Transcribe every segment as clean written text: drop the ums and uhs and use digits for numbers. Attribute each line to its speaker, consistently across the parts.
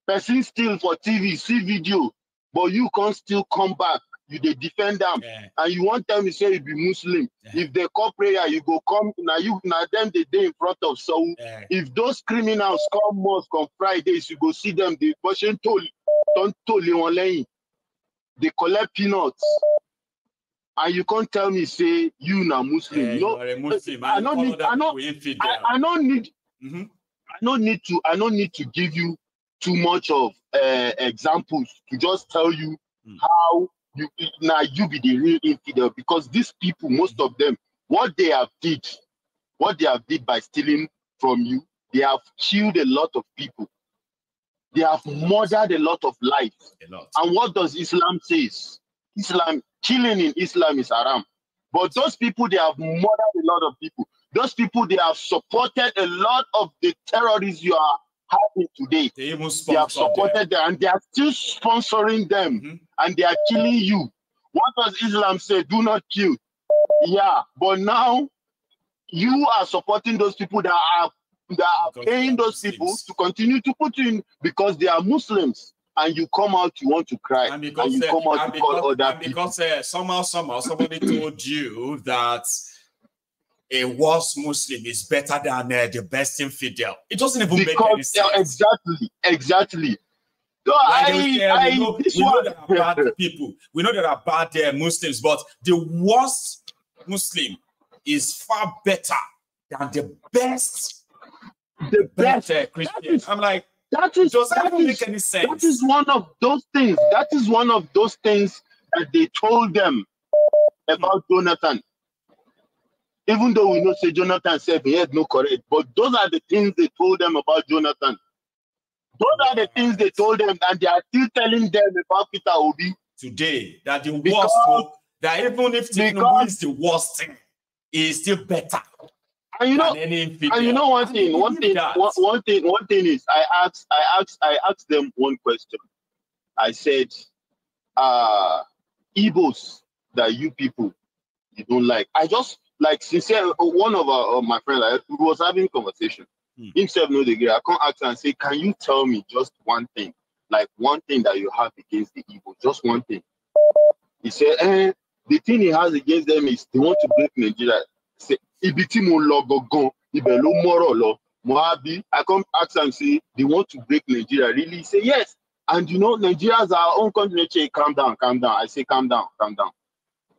Speaker 1: person steal for TV, see video, but you can still come back. You they defend them, and you want them to say you be Muslim. If they call prayer, you go come. Now them they day in front of so. If those criminals come mosque on Fridays, you go see them. The person don't they collect peanuts, and you can't tell me say you na Muslim. No,
Speaker 2: you're a Muslim.
Speaker 1: I don't need. I don't need to give you too much of examples to just tell you how you be the real infidel, because these people, most of them, what they have did by stealing from you, they have killed a lot of people. They have murdered a lot of lives. And what does Islam say? Killing in Islam is haram. But those people, they have murdered a lot of people. Those people, they have supported a lot of the terrorists you are having today. They have supported them, and they are still sponsoring them, and they are killing you. What does Islam say? Do not kill. Yeah, but now you are supporting those people that are paying those people to continue to put you in because they are Muslims. And you come out, you want to cry, and you come out to call other people.
Speaker 2: Because somehow somebody told you that a worse Muslim is better than the best infidel. It doesn't even make any sense.
Speaker 1: Exactly. So
Speaker 2: we know there are bad people. We know there are bad Muslims, but the worst Muslim is far better than the best Christian. I'm like, doesn't make any sense.
Speaker 1: That is one of those things. That is one of those things that they told them about Jonathan. Even though we know say Jonathan said he had no correct, but those are the things they told them about Jonathan. Those are the things they told them, and they are still telling them about Peter Obi
Speaker 2: today. That the worst, that even if Tinubu is the worst thing, he is still better.
Speaker 1: And you know, one thing is I asked them one question. I said, Igbos that you people you don't like. I just like sincere. One of my friends, we was having a conversation. Himself know the guy. I can't ask and say, can you tell me just one thing, like one thing that you have against the Igbos, just one thing. He said, the thing he has against them is they want to break Nigeria. Say, I come ask and say they want to break Nigeria. Really? He say yes. And you know, Nigeria is our own country. Say, calm down. I say, calm down.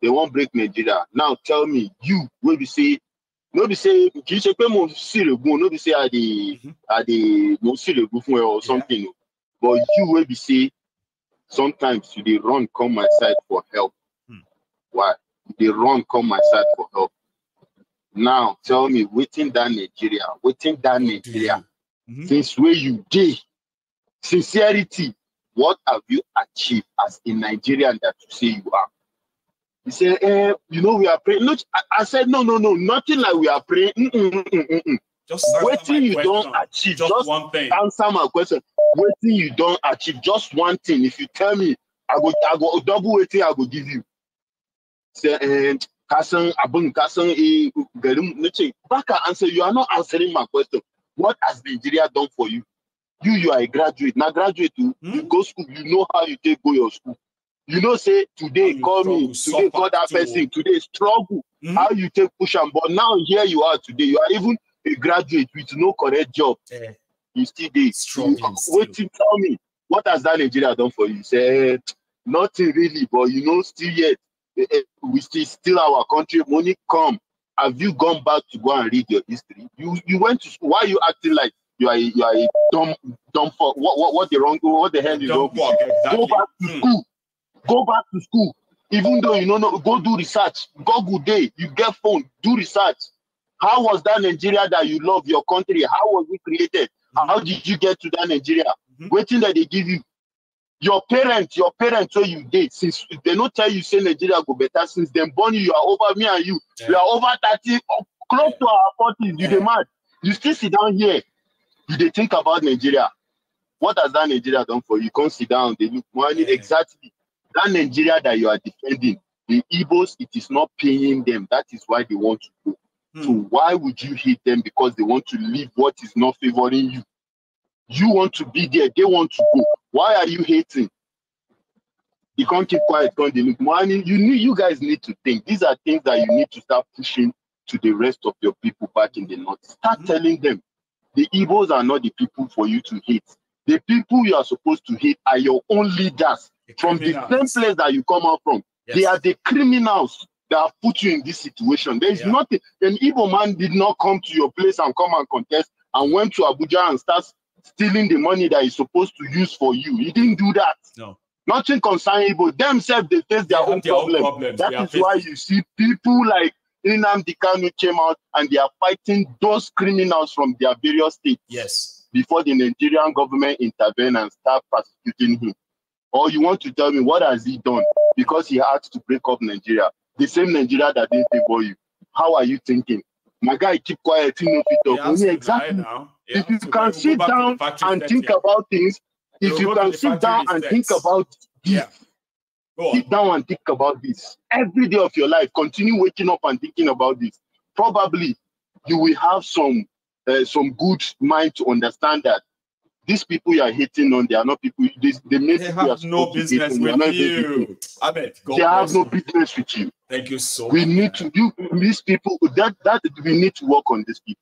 Speaker 1: They won't break Nigeria. Now tell me, you will be say, no be say, no be say are the most or something. But you will be say, sometimes you they run come my side for help. Why? They run come my side for help. Now tell me, waiting down Nigeria, since where you did, sincerity, what have you achieved as a Nigerian that you say you are? He said, you know, we are praying. Look, I said, no, nothing like we are praying.
Speaker 2: Just
Speaker 1: waiting you don't achieve. Just
Speaker 2: one thing.
Speaker 1: Answer my question. Waiting you don't achieve. Just one thing. If you tell me, I go double waiting, I go give you. Say, back answer, you are not answering my question. What has Nigeria done for you? You are a graduate. Now graduate, you go school, you know how you take go your school. You know, say today call me, today call that person, today struggle. How you take push and but now here you are today. You are even a graduate with no correct job. You still there. Waiting, tell me, what has that Nigeria done for you? Say nothing really, but you know, still yet. We still our country, money come. Have you gone back to go and read your history? You went to school. Why are you acting like you are a dumb fuck? What the hell is wrong? Exactly. Go back to school. Even though you know, go do research. Google day, you get phone, do research. How was that Nigeria that you love, your country? How was it created? How did you get to that Nigeria? Waiting that they give you. Your parents, so you did. Since they not tell you say Nigeria go better, since them born you are over me and you. We are over 30, close to our 40s. You demand. You still sit down here. You they think about Nigeria. What has that Nigeria done for you? You can't sit down. They look money exactly. That Nigeria that you are defending, the Igbos, it is not paying them. That is why they want to go. So why would you hate them? Because they want to leave what is not favoring you. You want to be there, they want to go. Why are you hating? You can't keep quiet, can't they look money? You guys need to think. These are things that you need to start pushing to the rest of your people back in the north. Start telling them the Igbos are not the people for you to hate. The people you are supposed to hate are your own leaders from the same place that you come out from. Yes. They are the criminals that have put you in this situation. There is nothing. An Igbo man did not come to your place and come and contest and went to Abuja and start stealing the money that he's supposed to use for you. He didn't do that. No. Nothing concerning Igbo. Themselves, they face their own problems. That is why you see people like Nnamdi Kanu came out and they are fighting those criminals from their various states. Yes. Before the Nigerian government intervene and start prosecuting him. Or you want to tell me what has he done? Because he had to break up Nigeria. The same Nigeria that didn't favor you. How are you thinking? My guy, keep quiet. Exactly. If you can sit down and think about things, if you can sit down and think about this, sit down and think about this. Every day of your life, continue waking up and thinking about this. Probably you will have some good mind to understand that these people you are hating on, they are not people. They have no business with you. They have no business with you.
Speaker 2: Thank you so much.
Speaker 1: We need to do these people. That we need to work on these people.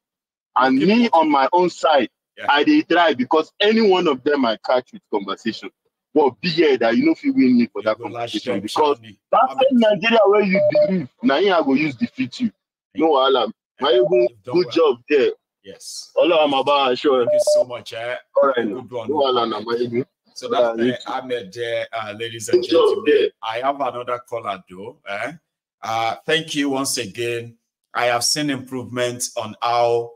Speaker 1: And me on my own side, I did try because any one of them I catch with conversation. Well, be here that you know if you win me for that conversation because that's in Nigeria where you believe. Now I go use defeat you. No alarm. Good job there.
Speaker 2: Yes.
Speaker 1: Sure.
Speaker 2: Thank you so much.
Speaker 1: All right. Good one.
Speaker 2: So that's Ahmed, ladies and gentlemen. I have another caller though. Thank you once again. I have seen improvements on how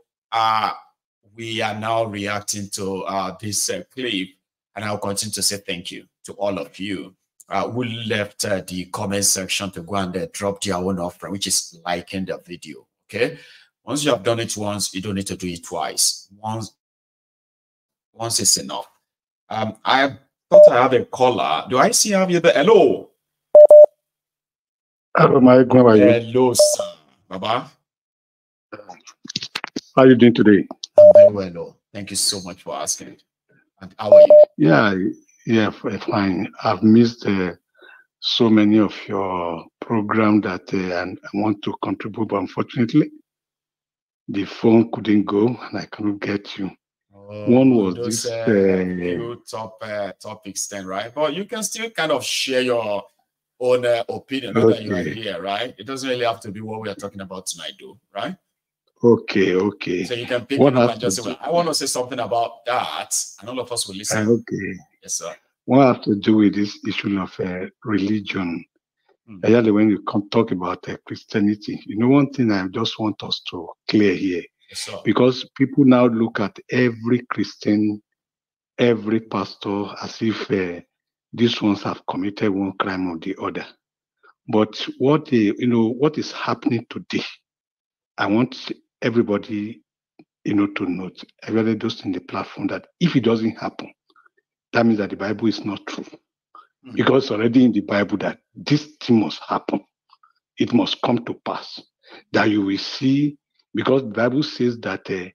Speaker 2: we are now reacting to this clip, and I'll continue to say thank you to all of you who left the comment section to go and drop their own offering, which is liking the video. Okay. Once you have done it once, you don't need to do it twice. Once is enough. I thought I have a caller. Do I see you there? Hello.
Speaker 3: Hello, Mike. How are you?
Speaker 2: Hello, sir. Baba.
Speaker 3: How are you doing today?
Speaker 2: I'm very well. Thank you so much for asking. And how are you?
Speaker 3: Yeah, fine. I've missed so many of your program that and I want to contribute, but unfortunately, the phone couldn't go and I couldn't get you. One was
Speaker 2: those,
Speaker 3: this
Speaker 2: few topics then, right? But you can still kind of share your own opinion that you are here, right? It doesn't really have to be what we are talking about tonight, though, right?
Speaker 3: Okay.
Speaker 2: So you can pick it up and just say, well, I want to say something about that, and all of us will listen.
Speaker 3: Okay.
Speaker 2: Yes, sir.
Speaker 3: What has to do with this issue of religion? Especially when you talk about Christianity, you know, one thing I just want us to clear here, because people now look at every Christian, every pastor as if these ones have committed one crime or the other. But what is happening today, I want everybody, to note, everybody those in the platform, that if it doesn't happen, that means that the Bible is not true. Because already in the Bible that this thing must happen. It must come to pass. That you will see, because the Bible says that it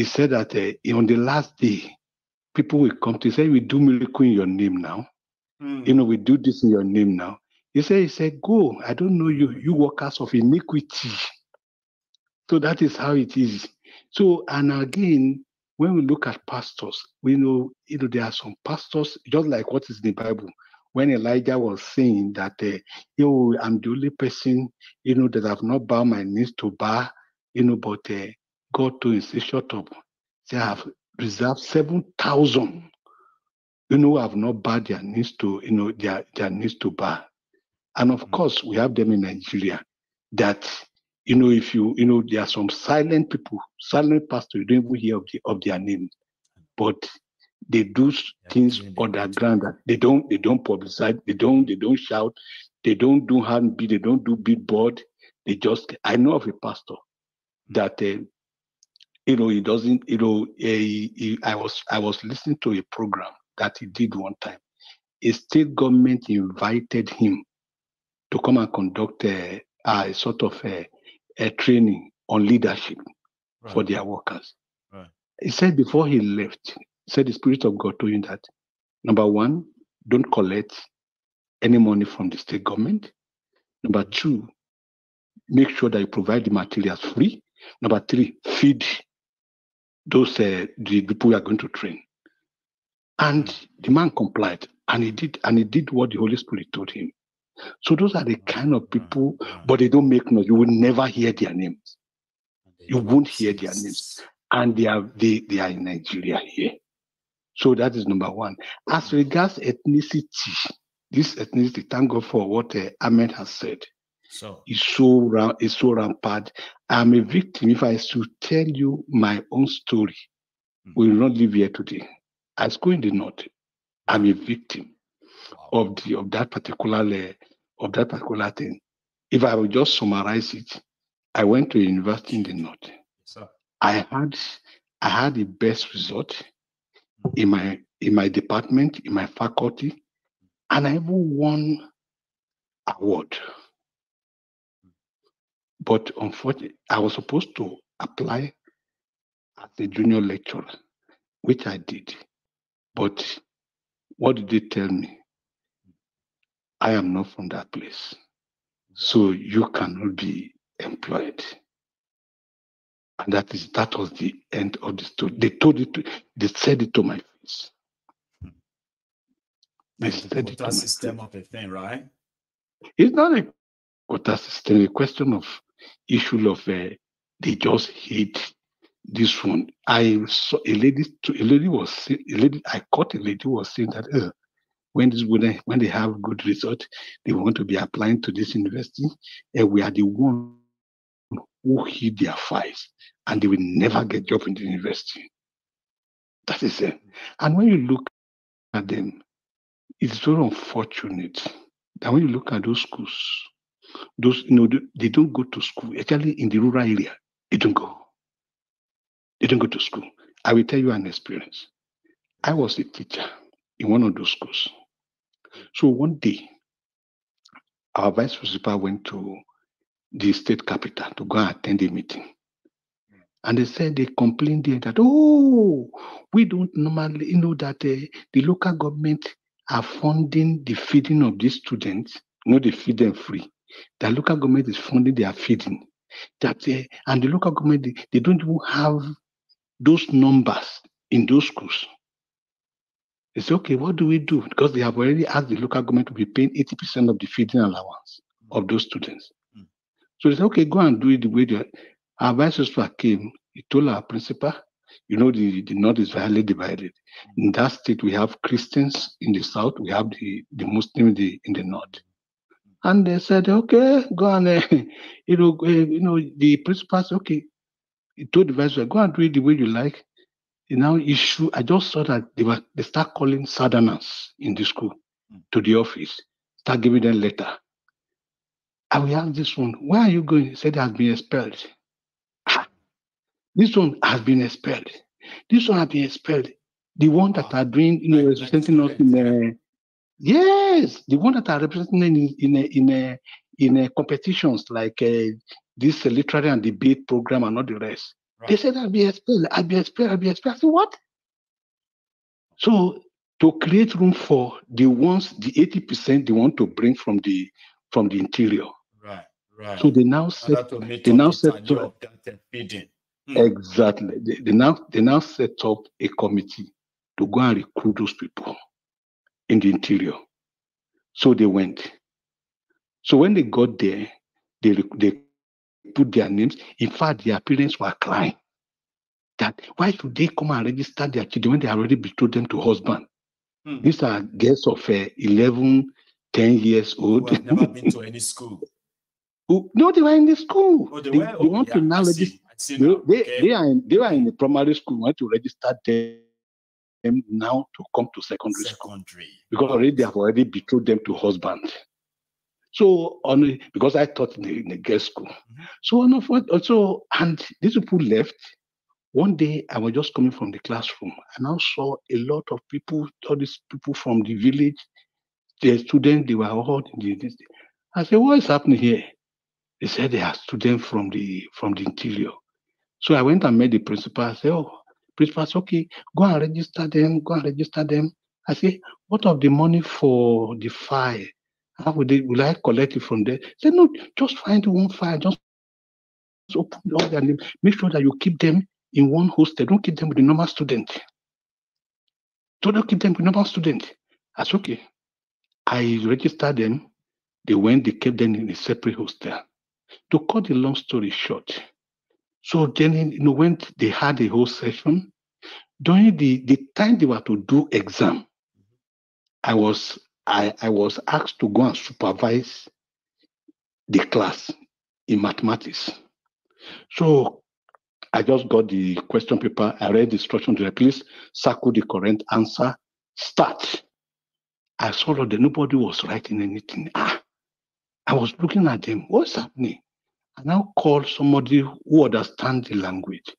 Speaker 3: said that on the last day, people will come to say, we do miracle in your name now. We do this in your name now. He said, go, I don't know you workers of iniquity. So that is how it is. So, and again, when we look at pastors, we know, there are some pastors, just like what is in the Bible. When Elijah was saying that, I'm the only person, that have not bowed my knees to Baal, but God to his shut up. They have reserved 7,000, who have not bowed their knees to, their knees to Baal. And of course, we have them in Nigeria that, if there are some silent people, silent pastors, you don't even hear of their name, but they do things underground that they don't publicize, they don't shout, they don't do handbeat, they don't do beatboard. They just, I know of a pastor that he doesn't, I was listening to a program that he did one time. A state government invited him to come and conduct a sort of a training on leadership for their workers. He said before he left, said the Spirit of God told him that, number one, don't collect any money from the state government. Number two, make sure that you provide the materials free. Number three, feed those the people you are going to train. And the man complied, and he did what the Holy Spirit told him. So those are the kind of people, but they don't make noise. You will never hear their names. You won't hear their names. And they are in Nigeria here. So that is number one. As regards ethnicity, this ethnicity, thank God for what Ahmed has said.
Speaker 2: So
Speaker 3: It's so rampant. I'm a victim. If I should tell you my own story, we will not live here today. I school in the north. I'm a victim of that particular thing. If I would just summarize it, I went to a university in the north. I had the best result in my department, in my faculty, and I even won award. But unfortunately, I was supposed to apply as a junior lecturer, which I did. But what did they tell me? I am not from that place, so you cannot be employed. And that was the end of the story. They said it to my face.
Speaker 2: They said it to my system face. Of a thing, right?
Speaker 3: It's not a quota system. A question of issue of they just hate this one. I saw a lady was saying that when they have good result, they want to be applying to this university, and we are the one who hid their files, and they will never get job in the university. That is it. And when you look at them, it's so unfortunate that when you look at those schools, they don't go to school. Actually, in the rural area, they don't go. They don't go to school. I will tell you an experience. I was a teacher in one of those schools. So one day, our vice principal went to the state capital to go and attend a meeting. And they said they complained there that, we don't normally know that the local government are funding the feeding of these students. They feed them free. The local government is funding their feeding. And the local government, they don't even have those numbers in those schools. They say, okay, what do we do? Because they have already asked the local government to be paying 80% of the feeding allowance of those students. So they said, okay, go and do it the way our vice principal came. He told our principal, the north is very divided. In that state, we have Christians in the south, we have the Muslims in the north. And they said, okay, go and, the principal said, okay, he told the vice principal, go and do it the way you like. I just saw that they start calling southerners in the school to the office, start giving them letter. I will ask this one, where are you going? He said, it has been expelled. This one has been expelled. This one has been expelled. The one that are doing, representing us in yes, the one that are representing in competitions like this literary and debate program and all the rest. Right. They said I'll be expelled. I said, what? So to create room for the 80% they want to bring from the interior.
Speaker 2: Right.
Speaker 3: So they now set
Speaker 2: feeding.
Speaker 3: Exactly. They now set up a committee to go and recruit those people in the interior. So they went. So when they got there, they put their names. In fact, their parents were crying that why should they come and register their children when they already betrothed them to husband? These are girls of 11, 10 years old.
Speaker 2: Who have never been to any school.
Speaker 3: No, they were in the school.
Speaker 2: Oh, they were?
Speaker 3: They want to now register. They were in the primary school, want to register them now to come to secondary school. Because already they have already betrothed them to husband. So because I taught in the girls' school. So and these people left. One day I was just coming from the classroom and I saw a lot of people, all these people from the village, the students, they were all in this. I said, what is happening here? They said they are students from the interior. So I went and met the principal. I said, Principal said, okay, go and register them, go and register them. I say, what of the money for the file? How will I collect it from there? He said, no, just find one file, just open all their name. Make sure that you keep them in one hostel. Don't keep them with the normal student. So don't keep them with normal student. I said, okay. I registered them. They kept them in a separate hostel. To cut the long story short, so then, when they had a whole session, during the time they were to do exam, I was asked to go and supervise the class in mathematics. So I just got the question paper. I read the instruction to please circle the correct answer. Start. I saw that nobody was writing anything. I was looking at them. What's happening? I now call somebody who understands the language.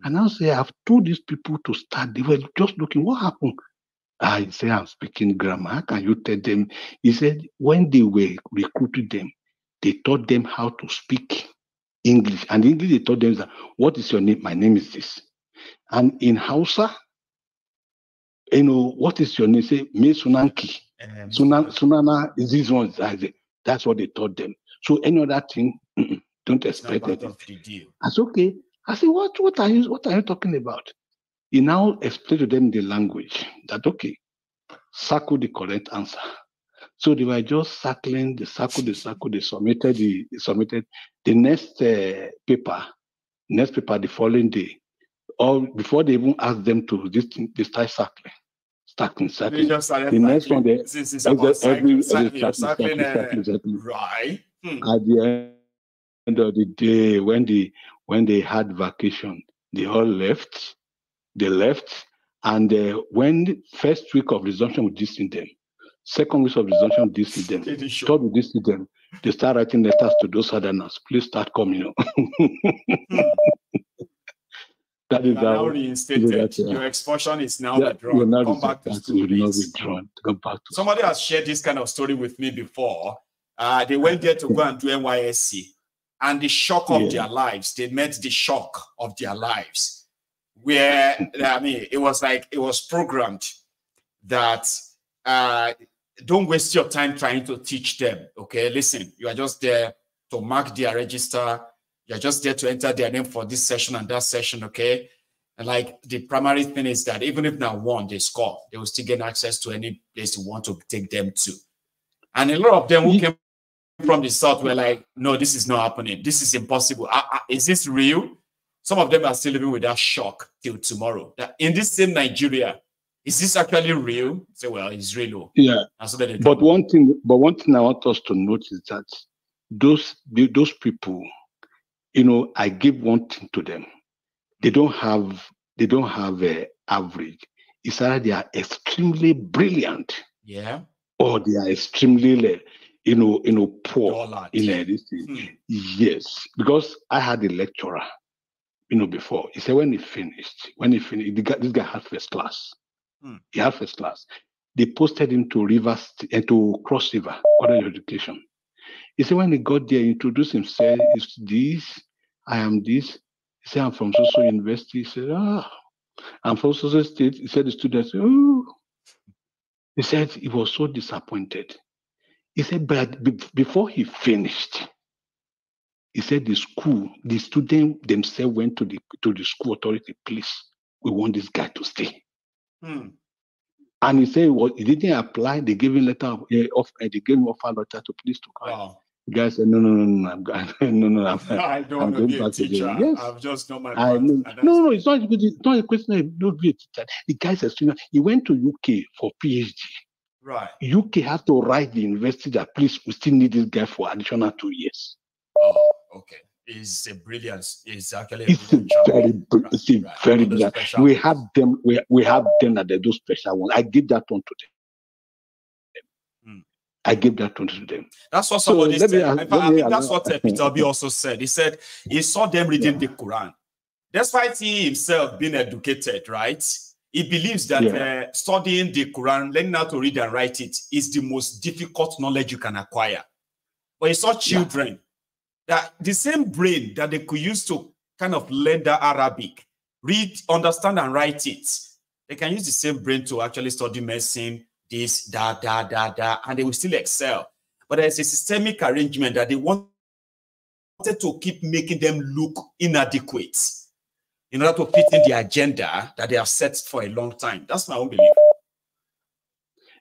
Speaker 3: And I say, I've told these people to start. They were just looking, what happened? I say, I'm speaking grammar. How can you tell them? He said, when they were recruiting them, they taught them how to speak English. And English, they taught them that, what is your name? My name is this. And in Hausa, what is your name? Say, me Sunanki. Sunana is this one. That's what they taught them. So any other thing, don't expect it. That's okay. I said, what are you talking about? He now explained to them the language that, okay, circle the correct answer. So they were just circling, they circled, they submitted the next paper the following day. Or before they even asked them to this thing, they start circling.
Speaker 2: They just started
Speaker 3: the next one,
Speaker 2: this is about cycling, right?
Speaker 3: At the end of the day, when they had vacation, they all left. They left, and when the first week of resumption we distance them, second week of resumption we distance them, third we distance them, they start writing letters to those southerners. Please start coming. That is
Speaker 2: now reinstated. Your expulsion is now withdrawn. Come back to school, please. Somebody has shared this kind of story with me before. They went there to go and do NYSC, and the shock of their lives. They met the shock of their lives, where it was programmed that don't waste your time trying to teach them. Okay, listen, you are just there to mark their register. You're just there to enter their name for this session and that session, okay? And like the primary thing is that even if now one they score, they will still get access to any place you want to take them to. And a lot of them who came from the south were like, no, this is not happening. This is impossible. Is this real? Some of them are still living with that shock till tomorrow. That in this same Nigeria, is this actually real? Say, well, it's real.
Speaker 3: Yeah.
Speaker 2: So
Speaker 3: but one thing I want us to note is that those people, I give one thing to them. They don't have a average. It's either they are extremely brilliant, or they are extremely, poor in this thing. Yes, because I had a lecturer, before. He said when he finished, this guy had first class. He had first class. They posted him to to Cross River, other education. He said when he got there, he introduced himself. Is this? I am this. He said I'm from so university. He said, I'm from so state. He said the students, oh. He said he was so disappointed. He said, but before he finished, he said the students themselves went to the school authority. Please, we want this guy to stay. And he said, he didn't apply. They gave him letter they gave him offer letter to please to come. Wow. The guy said, no,
Speaker 2: I don't want to be a teacher. Yes. I've just done my part.
Speaker 3: No, it's not a question of don't be a teacher. The guy says, he went to UK for PhD.
Speaker 2: Right.
Speaker 3: UK have to write the university that please, we still need this guy for additional 2 years.
Speaker 2: Oh, okay. It's a brilliance. It's actually
Speaker 3: very brilliant. We have them. We have them that they do special one. I give that one to them. I give that one to them.
Speaker 2: That's what somebody said. I think that's what Peter B also said. He said he saw them reading the Quran. Despite he himself being educated, right? He believes that studying the Quran, learning how to read and write it, is the most difficult knowledge you can acquire. But he saw children that the same brain that they could use to kind of learn the Arabic, read, understand, and write it. They can use the same brain to actually study medicine, this, that, and they will still excel. But there's a systemic arrangement that they wanted to keep making them look inadequate in order to fit in the agenda that they have set for a long time. That's my own belief.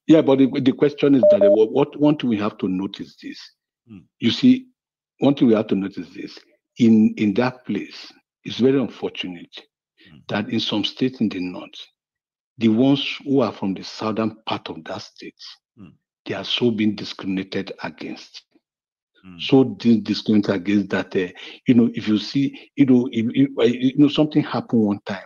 Speaker 3: Yeah, but the question is that one thing we have to notice this. You see, one thing we have to notice this. In that place, it's very unfortunate that in some states in the north, the ones who are from the southern part of that state, they are so being discriminated against. So discriminated against that, if you see, something happened one time.